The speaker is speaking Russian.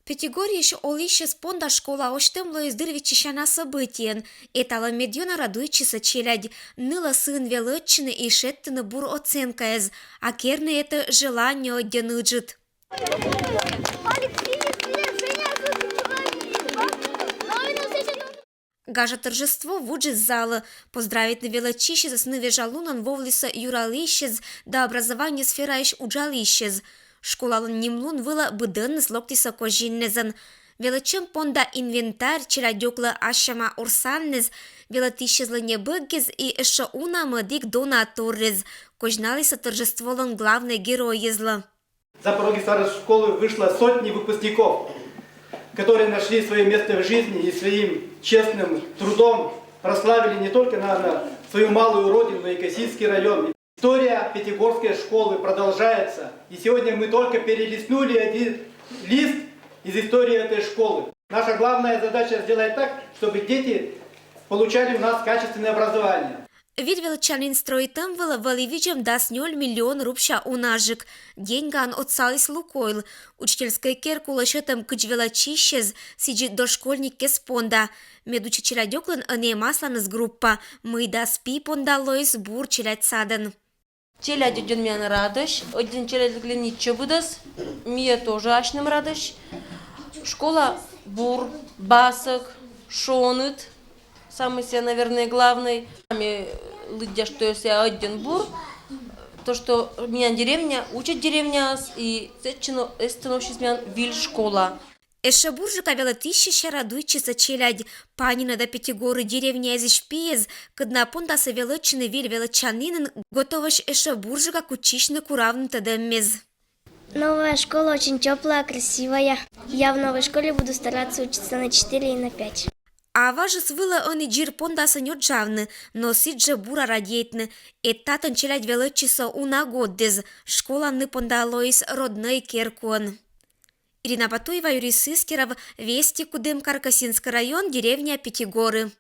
Пятигорье олище спонда школа оштемло издырвичища событиен. Этала медиона радуйчиса челядь. Ныла сын велычины и шеттыны бур оценкаез. А керны это желание одяныджит. Гажа торжество вуджи зала. Поздравить на величище за сны жалунан вовлиса юралищез, да образование сфера ищ уджалищез. Школалын нимлун выла быдын слоктиса кожиннезан. Величем понда инвентарь челядёкла ашама урсаннез, велатищезлы не быггез и эшо унамы дик донаторрез. Кожналиса торжестволын главный герой езла. За пороги старой школы вышло сотни выпускников, которые нашли свое место в жизни и своим честным трудом прославили не только, наверное, свою малую родину, но и Косинский район. История Пятигорской школы продолжается. И сегодня мы только перелистнули один лист из истории этой школы. Наша главная задача сделать так, чтобы дети получали у нас качественное образование. Вид величанин строитам вела валивичем даст 0 миллион рубша унажик. Деньган отсалис Лукойл. Учительская керкула счетом кыч величищез сиджит дошкольник кеспонда. Медучи челядёклын ане масланыз группа. Мы да спи пондалойс бур челядь садан. Челядь один меня радость, один челядь гляничо будас, мне тоже ашным радость. Школа бур, басок, шонит, самый себе, наверное, главный. Лыдя, что я один бур, то, что меня деревня, учит деревня, и это становится меня виль школа. Эша буржика велатищища радуйчиса челядь. Панина до Пятигоры деревня из пиез, кадна понтаса величины виль величанинен, готоваш эша буржика кучишны куравны тадеммез. Новая школа очень теплая, красивая. Я в новой школе буду стараться учиться на 4 и на 5. А важес выла они джир пондаса нёджавны, но сиджа бура радейтны. Этатан челядь величиса уна годдез. Школа ны пондалоис родной керкуан. Ирина Батуева, Юрий Сыскиров, Вести, Кудым, Каркасинский район, деревня Пятигоры.